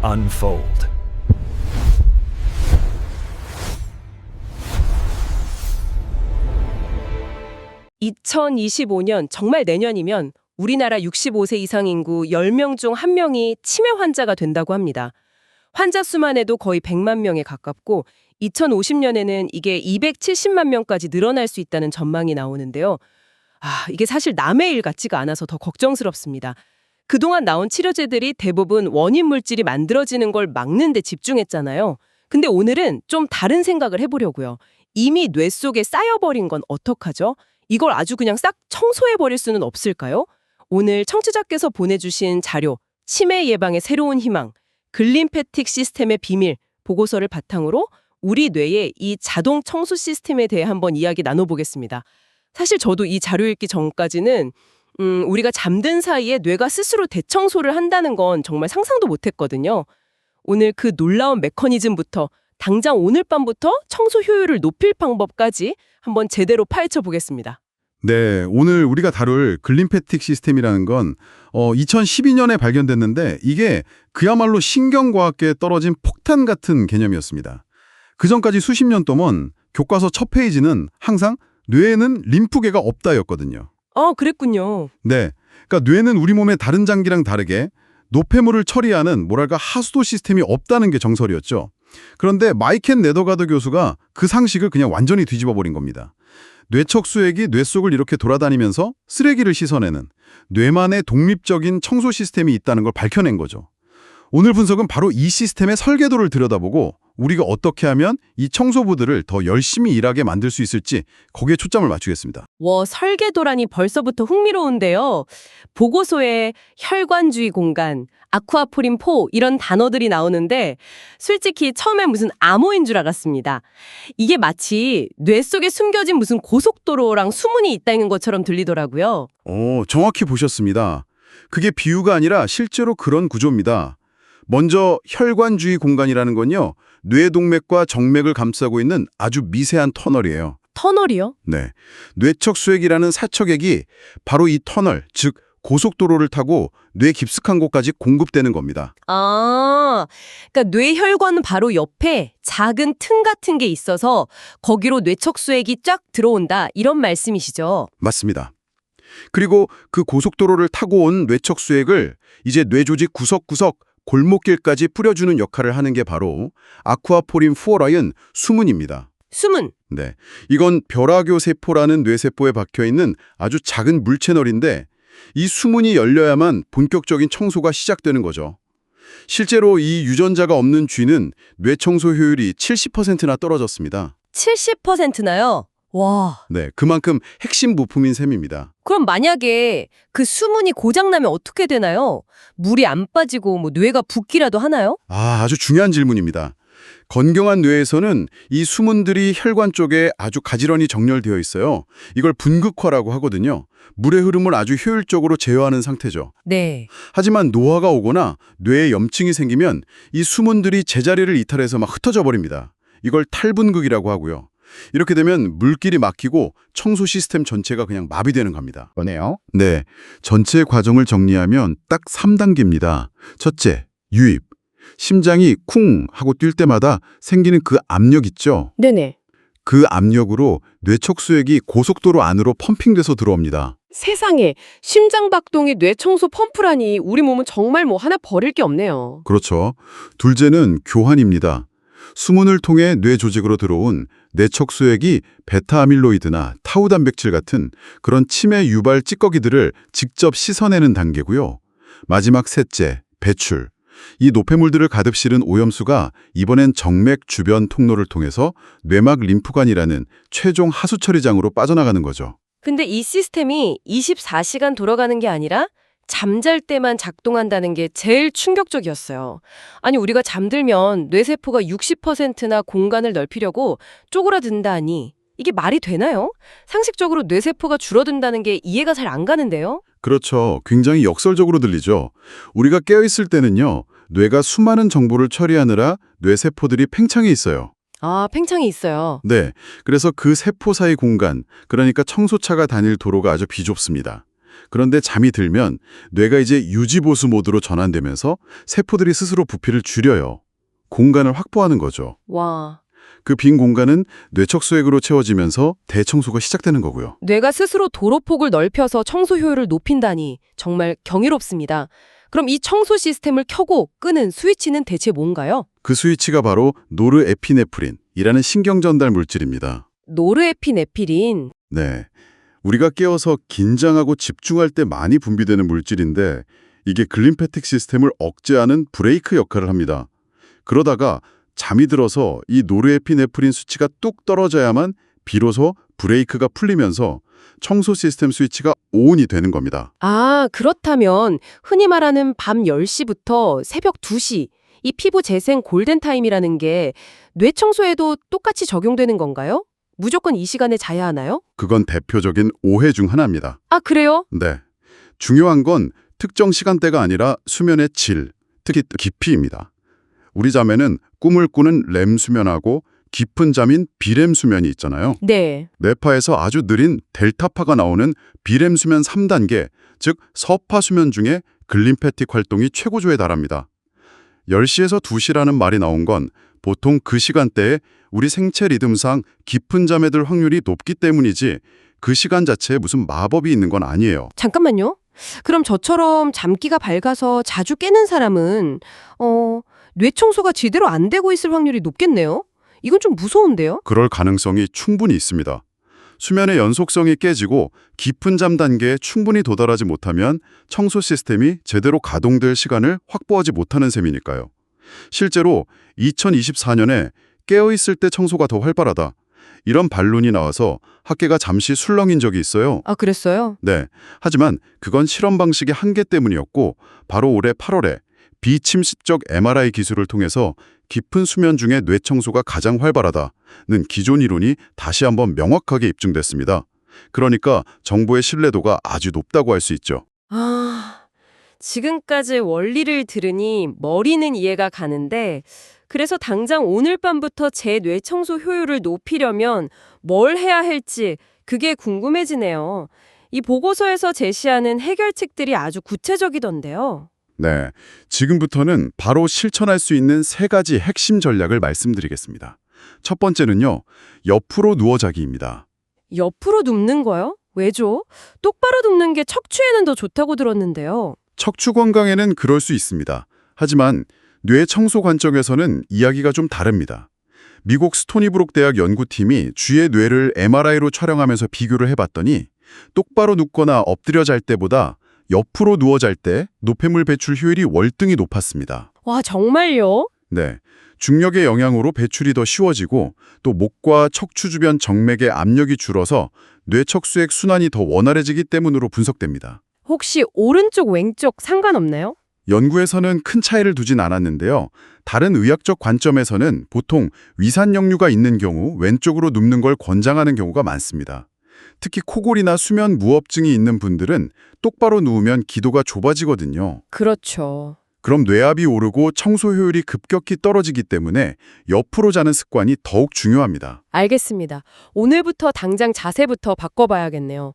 unfold. (2025년) 정말 내년이면 우리나라 65세 이상 인구 10명 중 1명이 치매 환자가 된다고 합니다. 환자 수만 해도 거의 100만 명에 가깝고 2050년에는 이게 270만 명까지 늘어날 수 있다는 전망이 나오는데요. 이게 사실 남의 일 같지가 않아서 더 걱정스럽습니다. 그동안 나온 치료제들이 대부분 원인 물질이 만들어지는 걸 막는 데 집중했잖아요. 근데 오늘은 좀 다른 생각을 해보려고요. 이미 뇌 속에 쌓여버린 건 어떡하죠? 이걸 아주 그냥 싹 청소해버릴 수는 없을까요? 오늘 청취자께서 보내주신 자료, 치매 예방의 새로운 희망, 글림패틱 시스템의 비밀 보고서를 바탕으로 우리 뇌의 이 자동 청소 시스템에 대해 한번 이야기 나눠보겠습니다. 사실 저도 이 자료 읽기 전까지는 우리가 잠든 사이에 뇌가 스스로 대청소를 한다는 건 정말 상상도 못했거든요. 오늘 그 놀라운 메커니즘부터 당장 오늘 밤부터 청소 효율을 높일 방법까지 한번 제대로 파헤쳐 보겠습니다. 네, 오늘 우리가 다룰 글림패틱 시스템이라는 건 2012년에 발견됐는데 이게 그야말로 신경과학계에 떨어진 폭탄 같은 개념이었습니다. 그전까지 수십 년 동안 교과서 첫 페이지는 항상 뇌에는 림프계가 없다였거든요. 그랬군요. 네, 그러니까 뇌는 우리 몸의 다른 장기랑 다르게 노폐물을 처리하는 뭐랄까 하수도 시스템이 없다는 게 정설이었죠. 그런데 마이켄 네더가드 교수가 그 상식을 그냥 완전히 뒤집어 버린 겁니다. 뇌척 수액이 뇌 속을 이렇게 돌아다니면서 쓰레기를 씻어내는 뇌만의 독립적인 청소 시스템이 있다는 걸 밝혀낸 거죠. 오늘 분석은 바로 이 시스템의 설계도를 들여다보고 우리가 어떻게 하면 이 청소부들을 더 열심히 일하게 만들 수 있을지 거기에 초점을 맞추겠습니다. 설계도라니 벌써부터 흥미로운데요. 보고서에 혈관주의 공간, 아쿠아포린4 이런 단어들이 나오는데 솔직히 처음엔 무슨 암호인 줄 알았습니다. 이게 마치 뇌 속에 숨겨진 무슨 고속도로랑 수문이 있다는 것처럼 들리더라고요. 정확히 보셨습니다. 그게 비유가 아니라 실제로 그런 구조입니다. 먼저 혈관주의 공간이라는 건요. 뇌동맥과 정맥을 감싸고 있는 아주 미세한 터널이에요. 터널이요? 네, 뇌척 수액이라는 사척액이 바로 이 터널, 즉 고속도로를 타고 뇌 깊숙한 곳까지 공급되는 겁니다. 그러니까 뇌혈관은 바로 옆에 작은 틈 같은 게 있어서 거기로 뇌척 수액이 쫙 들어온다 이런 말씀이시죠? 맞습니다. 그리고 그 고속도로를 타고 온 뇌척 수액을 이제 뇌조직 구석구석 골목길까지 뿌려주는 역할을 하는 게 바로 아쿠아포린4라는 수문입니다. 수문. 네, 이건 벼라교 세포라는 뇌세포에 박혀있는 아주 작은 물채널인데 이 수문이 열려야만 본격적인 청소가 시작되는 거죠. 실제로 이 유전자가 없는 쥐는 뇌청소 효율이 70%나 떨어졌습니다. 70%나요? 와. 네, 그만큼 핵심 부품인 셈입니다. 그럼 만약에 그 수문이 고장나면 어떻게 되나요? 물이 안 빠지고 뇌가 붓기라도 하나요? 아주 중요한 질문입니다. 건강한 뇌에서는 이 수문들이 혈관 쪽에 아주 가지런히 정렬되어 있어요. 이걸 분극화라고 하거든요. 물의 흐름을 아주 효율적으로 제어하는 상태죠. 네. 하지만 노화가 오거나 뇌에 염증이 생기면 이 수문들이 제자리를 이탈해서 막 흩어져 버립니다. 이걸 탈분극이라고 하고요. 이렇게 되면 물길이 막히고 청소 시스템 전체가 그냥 마비되는 겁니다. 뭐네요? 네, 전체 과정을 정리하면 딱 3단계입니다. 첫째, 유입. 심장이 쿵 하고 뛸 때마다 생기는 그 압력 있죠? 네네. 그 압력으로 뇌척 수액이 고속도로 안으로 펌핑돼서 들어옵니다. 세상에, 심장박동이 뇌청소 펌프라니 우리 몸은 정말 하나 버릴 게 없네요. 그렇죠. 둘째는 교환입니다. 수문을 통해 뇌 조직으로 들어온 뇌척 수액이 베타아밀로이드나 타우 단백질 같은 그런 치매 유발 찌꺼기들을 직접 씻어내는 단계고요. 마지막 셋째, 배출. 이 노폐물들을 가득 실은 오염수가 이번엔 정맥 주변 통로를 통해서 뇌막 림프관이라는 최종 하수 처리장으로 빠져나가는 거죠. 근데 이 시스템이 24시간 돌아가는 게 아니라 잠잘 때만 작동한다는 게 제일 충격적이었어요. 아니, 우리가 잠들면 뇌세포가 60%나 공간을 넓히려고 쪼그라든다니 이게 말이 되나요? 상식적으로 뇌세포가 줄어든다는 게 이해가 잘 안 가는데요? 그렇죠. 굉장히 역설적으로 들리죠. 우리가 깨어있을 때는요. 뇌가 수많은 정보를 처리하느라 뇌세포들이 팽창해 있어요. 팽창이 있어요. 네, 그래서 그 세포 사이 공간, 그러니까 청소차가 다닐 도로가 아주 비좁습니다. 그런데 잠이 들면 뇌가 이제 유지보수 모드로 전환되면서 세포들이 스스로 부피를 줄여요. 공간을 확보하는 거죠. 와, 그 빈 공간은 뇌척수액으로 채워지면서 대청소가 시작되는 거고요. 뇌가 스스로 도로폭을 넓혀서 청소 효율을 높인다니 정말 경이롭습니다. 그럼 이 청소 시스템을 켜고 끄는 스위치는 대체 뭔가요? 그 스위치가 바로 노르에피네프린이라는 신경전달 물질입니다. 노르에피네피린. 네, 우리가 깨어서 긴장하고 집중할 때 많이 분비되는 물질인데 이게 글림패틱 시스템을 억제하는 브레이크 역할을 합니다. 그러다가 잠이 들어서 이 노르에피네프린 수치가 뚝 떨어져야만 비로소 브레이크가 풀리면서 청소 시스템 스위치가 ON이 되는 겁니다. 아, 그렇다면 흔히 말하는 밤 10시부터 새벽 2시, 이 피부 재생 골든타임이라는 게 뇌 청소에도 똑같이 적용되는 건가요? 무조건 이 시간에 자야 하나요? 그건 대표적인 오해 중 하나입니다. 아, 그래요? 네, 중요한 건 특정 시간대가 아니라 수면의 질, 특히 깊이입니다. 우리 잠에는 꿈을 꾸는 렘 수면하고 깊은 잠인 비렘 수면이 있잖아요. 네. 뇌파에서 아주 느린 델타파가 나오는 비렘 수면 3단계, 즉 서파 수면 중에 글림패틱 활동이 최고조에 달합니다. 10시에서 2시라는 말이 나온 건 보통 그 시간대에 우리 생체 리듬상 깊은 잠에 들 확률이 높기 때문이지 그 시간 자체에 무슨 마법이 있는 건 아니에요. 잠깐만요. 그럼 저처럼 잠기가 밝아서 자주 깨는 사람은 뇌 청소가 제대로 안 되고 있을 확률이 높겠네요. 이건 좀 무서운데요? 그럴 가능성이 충분히 있습니다. 수면의 연속성이 깨지고 깊은 잠 단계에 충분히 도달하지 못하면 청소 시스템이 제대로 가동될 시간을 확보하지 못하는 셈이니까요. 실제로 2024년에 깨어있을 때 청소가 더 활발하다. 이런 반론이 나와서 학계가 잠시 술렁인 적이 있어요. 아, 그랬어요? 네. 하지만 그건 실험 방식의 한계 때문이었고 바로 올해 8월에 비침습적 MRI 기술을 통해서 깊은 수면 중에 뇌 청소가 가장 활발하다는 기존 이론이 다시 한번 명확하게 입증됐습니다. 그러니까 정보의 신뢰도가 아주 높다고 할 수 있죠. 아, 지금까지 원리를 들으니 머리는 이해가 가는데 그래서 당장 오늘 밤부터 제 뇌 청소 효율을 높이려면 뭘 해야 할지 그게 궁금해지네요. 이 보고서에서 제시하는 해결책들이 아주 구체적이던데요. 네, 지금부터는 바로 실천할 수 있는 3가지 핵심 전략을 말씀드리겠습니다. 첫 번째는요, 옆으로 누워 자기입니다. 옆으로 눕는 거요? 왜죠? 똑바로 눕는 게 척추에는 더 좋다고 들었는데요. 척추 건강에는 그럴 수 있습니다. 하지만 뇌 청소 관점에서는 이야기가 좀 다릅니다. 미국 스토니브룩 대학 연구팀이 쥐의 뇌를 MRI로 촬영하면서 비교를 해봤더니 똑바로 눕거나 엎드려 잘 때보다 옆으로 누워 잘 때 노폐물 배출 효율이 월등히 높았습니다. 와, 정말요? 네, 중력의 영향으로 배출이 더 쉬워지고 또 목과 척추 주변 정맥의 압력이 줄어서 뇌척수액 순환이 더 원활해지기 때문으로 분석됩니다. 혹시 오른쪽, 왼쪽 상관없나요? 연구에서는 큰 차이를 두진 않았는데요. 다른 의학적 관점에서는 보통 위산 역류가 있는 경우 왼쪽으로 눕는 걸 권장하는 경우가 많습니다. 특히 코골이나 수면 무호흡증이 있는 분들은 똑바로 누우면 기도가 좁아지거든요. 그렇죠. 그럼 뇌압이 오르고 청소 효율이 급격히 떨어지기 때문에 옆으로 자는 습관이 더욱 중요합니다. 알겠습니다. 오늘부터 당장 자세부터 바꿔봐야겠네요.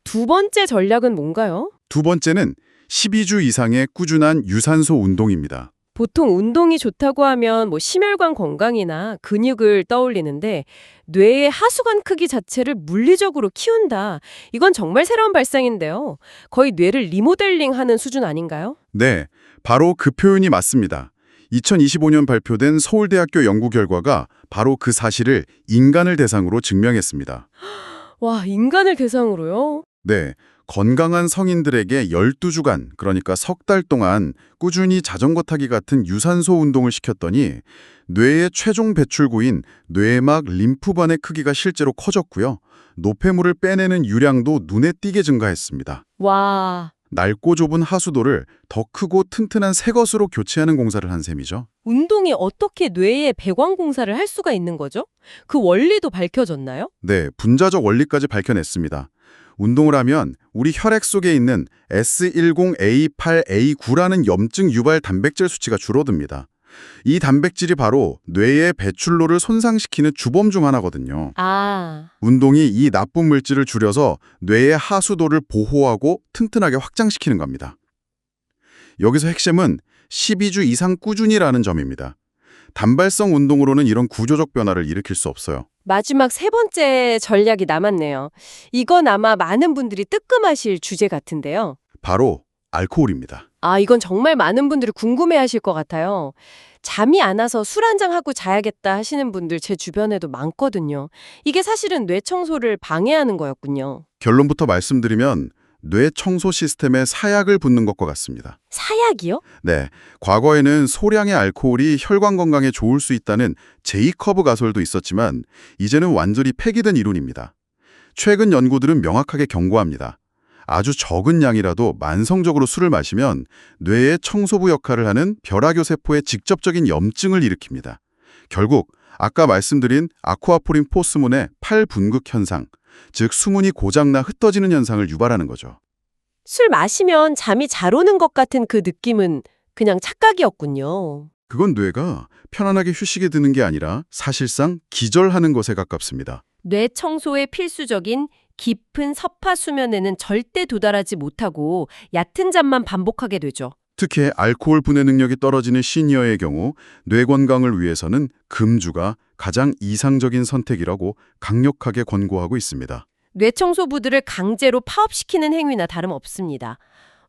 두 번째 전략은 뭔가요? 두 번째는 12주 이상의 꾸준한 유산소 운동입니다. 보통 운동이 좋다고 하면 심혈관 건강이나 근육을 떠올리는데 뇌의 하수관 크기 자체를 물리적으로 키운다. 이건 정말 새로운 발상인데요. 거의 뇌를 리모델링하는 수준 아닌가요? 네, 바로 그 표현이 맞습니다. 2025년 발표된 서울대학교 연구 결과가 바로 그 사실을 인간을 대상으로 증명했습니다. 와, 인간을 대상으로요? 네, 건강한 성인들에게 12주간, 그러니까 석 달 동안 꾸준히 자전거 타기 같은 유산소 운동을 시켰더니 뇌의 최종 배출구인 뇌막 림프관의 크기가 실제로 커졌고요. 노폐물을 빼내는 유량도 눈에 띄게 증가했습니다. 와, 넓고 좁은 하수도를 더 크고 튼튼한 새 것으로 교체하는 공사를 한 셈이죠. 운동이 어떻게 뇌의 배관 공사를 할 수가 있는 거죠? 그 원리도 밝혀졌나요? 네, 분자적 원리까지 밝혀냈습니다. 운동을 하면 우리 혈액 속에 있는 S10A8A9라는 염증 유발 단백질 수치가 줄어듭니다. 이 단백질이 바로 뇌의 배출로를 손상시키는 주범 중 하나거든요. 아, 운동이 이 나쁜 물질을 줄여서 뇌의 하수도를 보호하고 튼튼하게 확장시키는 겁니다. 여기서 핵심은 12주 이상 꾸준히라는 점입니다. 단발성 운동으로는 이런 구조적 변화를 일으킬 수 없어요. 마지막 세 번째 전략이 남았네요. 이건 아마 많은 분들이 뜨끔하실 주제 같은데요. 바로 알코올입니다. 아, 이건 정말 많은 분들이 궁금해하실 것 같아요. 잠이 안 와서 술 한잔 하고 자야겠다 하시는 분들 제 주변에도 많거든요. 이게 사실은 뇌 청소를 방해하는 거였군요. 결론부터 말씀드리면 뇌 청소 시스템에 사약을 붓는 것과 같습니다. 사약이요? 네, 과거에는 소량의 알코올이 혈관 건강에 좋을 수 있다는 제이커브 가설도 있었지만 이제는 완전히 폐기된 이론입니다. 최근 연구들은 명확하게 경고합니다. 아주 적은 양이라도 만성적으로 술을 마시면 뇌의 청소부 역할을 하는 벼락교 세포에 직접적인 염증을 일으킵니다. 결국 아까 말씀드린 아쿠아포린 포스몬의 팔분극 현상, 즉 수문이 고장나 흩어지는 현상을 유발하는 거죠. 술 마시면 잠이 잘 오는 것 같은 그 느낌은 그냥 착각이었군요. 그건 뇌가 편안하게 휴식에 드는 게 아니라 사실상 기절하는 것에 가깝습니다. 뇌 청소에 필수적인 깊은 서파 수면에는 절대 도달하지 못하고 얕은 잠만 반복하게 되죠. 특히 알코올 분해 능력이 떨어지는 시니어의 경우 뇌 건강을 위해서는 금주가 가장 이상적인 선택이라고 강력하게 권고하고 있습니다. 뇌청소부들을 강제로 파업시키는 행위나 다름없습니다.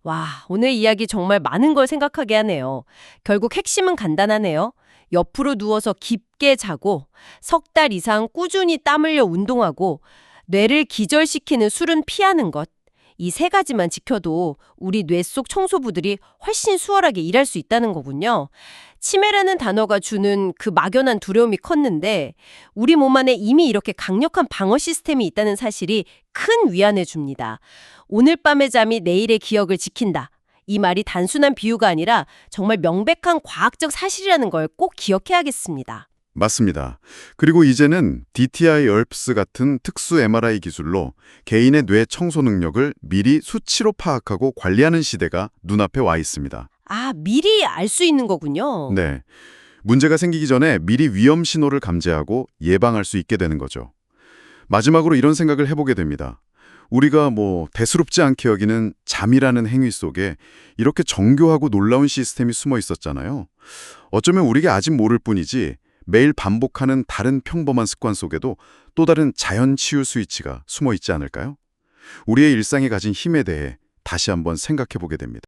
와, 오늘 이야기 정말 많은 걸 생각하게 하네요. 결국 핵심은 간단하네요. 옆으로 누워서 깊게 자고 석 달 이상 꾸준히 땀 흘려 운동하고 뇌를 기절시키는 술은 피하는 것. 이 세 가지만 지켜도 우리 뇌 속 청소부들이 훨씬 수월하게 일할 수 있다는 거군요. 치매라는 단어가 주는 그 막연한 두려움이 컸는데 우리 몸 안에 이미 이렇게 강력한 방어 시스템이 있다는 사실이 큰 위안을 줍니다. 오늘 밤의 잠이 내일의 기억을 지킨다. 이 말이 단순한 비유가 아니라 정말 명백한 과학적 사실이라는 걸 꼭 기억해야겠습니다. 맞습니다. 그리고 이제는 DTI-ERPS 같은 특수 MRI 기술로 개인의 뇌 청소 능력을 미리 수치로 파악하고 관리하는 시대가 눈앞에 와 있습니다. 아, 미리 알 수 있는 거군요. 네, 문제가 생기기 전에 미리 위험 신호를 감지하고 예방할 수 있게 되는 거죠. 마지막으로 이런 생각을 해보게 됩니다. 우리가 대수롭지 않게 여기는 잠이라는 행위 속에 이렇게 정교하고 놀라운 시스템이 숨어 있었잖아요. 어쩌면 우리가 아직 모를 뿐이지 매일 반복하는 다른 평범한 습관 속에도 또 다른 자연 치유 스위치가 숨어 있지 않을까요? 우리의 일상이 가진 힘에 대해 다시 한번 생각해 보게 됩니다.